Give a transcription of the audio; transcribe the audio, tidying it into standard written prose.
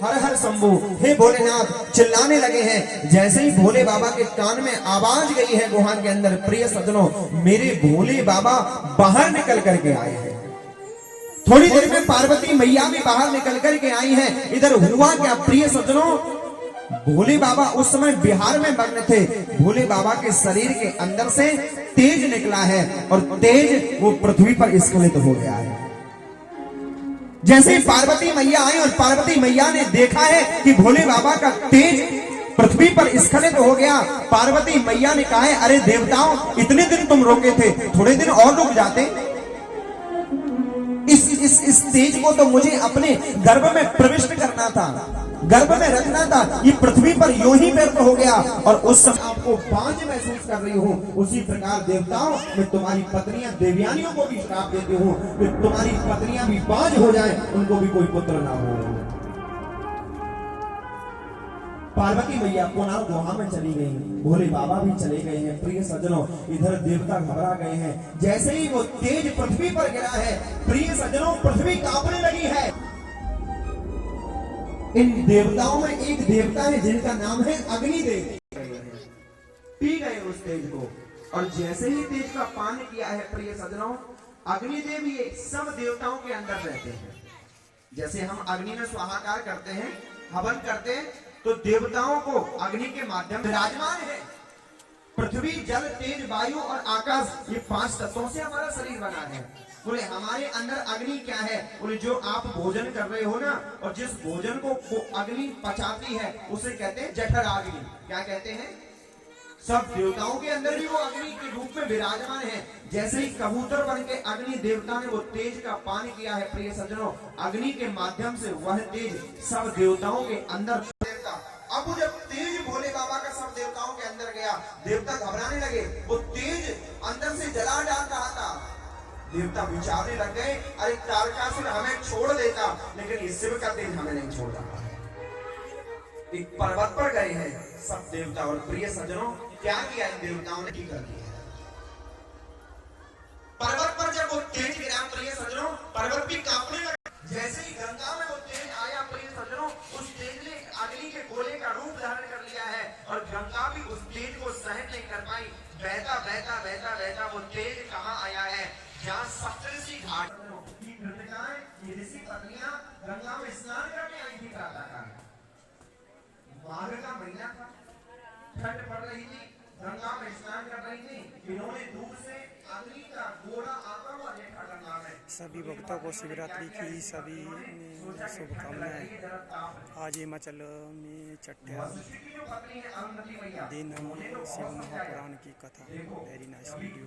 हर हर शंभू, हे भोलेनाथ चिल्लाने लगे हैं। जैसे ही भोले बाबा के कान में आवाज गई है गुहा के अंदर, प्रिय सज्जनों मेरे भोले बाबा बाहर निकल करके आए हैं। थोड़ी देर में पार्वती मैया भी बाहर निकल करके आई हैं। इधर हुआ क्या प्रिय सज्जनों, भोले बाबा उस समय बिहार में मग्न थे। भोले बाबा के शरीर के अंदर से तेज निकला है और तेज वो पृथ्वी पर स्खलित हो गया है। जैसे पार्वती मैया आई और पार्वती मैया ने देखा है कि भोले बाबा का तेज पृथ्वी पर स्खलित हो गया, पार्वती मैया ने कहा है अरे देवताओं इतने दिन तुम रोके थे, थोड़े दिन और रुक जाते। इस तेज को तो मुझे अपने गर्भ में प्रविष्ट करना था, गर्भ में रखना था। ये पृथ्वी पर यूं ही व्यर्थ हो गया। और उस समय आपको बांझ महसूस कर रही हूं, उसी प्रकार देवताओं मैं तुम्हारी पत्नियां देवयानियों को भी श्राप देती हूं कि तुम्हारी पत्नियां भी बांझ हो जाएं, उनको भी कोई पुत्र ना हो। पार्वती मैया कोणार्क गुहा में चली गई, भोले बाबा भी चले गए हैं। प्रिय सज्जनों इधर देवता घबरा गए हैं। जैसे ही वो तेज पृथ्वी पर गिरा है, प्रिय सज्जनों पृथ्वी कांपने लगी है। इन देवताओं में एक देवता है जिनका नाम है अग्निदेव, पी गए उस तेज को। और जैसे ही तेज का पान किया है प्रिय सज्जनों, अग्निदेव ये सब देवताओं के अंदर रहते हैं। जैसे हम अग्नि में स्वाहाकार करते हैं, हवन करते हैं, तो देवताओं को अग्नि के माध्यम विराजमान है। पृथ्वी जल तेज वायु और आकाश, ये 5 तत्वों से हमारा शरीर बना है। बोले हमारे अंदर अग्नि क्या है, बोले जो आप भोजन कर रहे हो ना, और जिस भोजन को अग्नि पचाती है उसे कहते हैं जठराग्नि। क्या कहते हैं? सब देवताओं के अंदर भी वो अग्नि के रूप में विराजमान है। जैसे ही कबूतर बन के अग्नि देवता ने वो तेज का पान किया है प्रिय सज्जनों, अग्नि के माध्यम से वह तेज सब देवताओं के अंदर। अब वो जब तेज भोले बाबा का सब देवताओं के अंदर गया, देवता घबराने लगे। वो तेज अंदर से जला डाल रहा था। देवता विचारने लग गए अरे तारकासुर हमें छोड़ देता, लेकिन ये शिव का तेज हमें नहीं छोड़ रहा है। एक पर्वत पर गए हैं सब देवता, और प्रिय सज्जनों क्या किया इन देवताओं ने, की कर दिया। पर्वत पर जब वो तेज गिरा प्रिय सज्जनों, पर्वत भी कांपने लगा। जैसे ही गंगा में वो तेज आया प्रिय सज्जनों, उस तेज ने अग्नि के गोले का रूप धारण कर लिया है, और गंगा भी उस तेज को सहन नहीं कर पाई। बहता बहता बहता बहता वो तेज कहाँ आया है, जहाँ सप्तऋषि घाट की कृतिकाएं, ये ऋषि पत्नियां गंगा में स्नान करने आई थी प्रातःकाल। माघ का महीना था, ठंड पड़ रही थी, गंगा में स्नान कर रही थी। इन्होंने दूर से अग्नि का गोला आता हुआ देखा गंगा में। सभी भक्तों को शिवरात्रि की सभी शुभकामनाएं। आज हिमाचल में छठा दिन शिव महापुराण की कथा। Very nice video.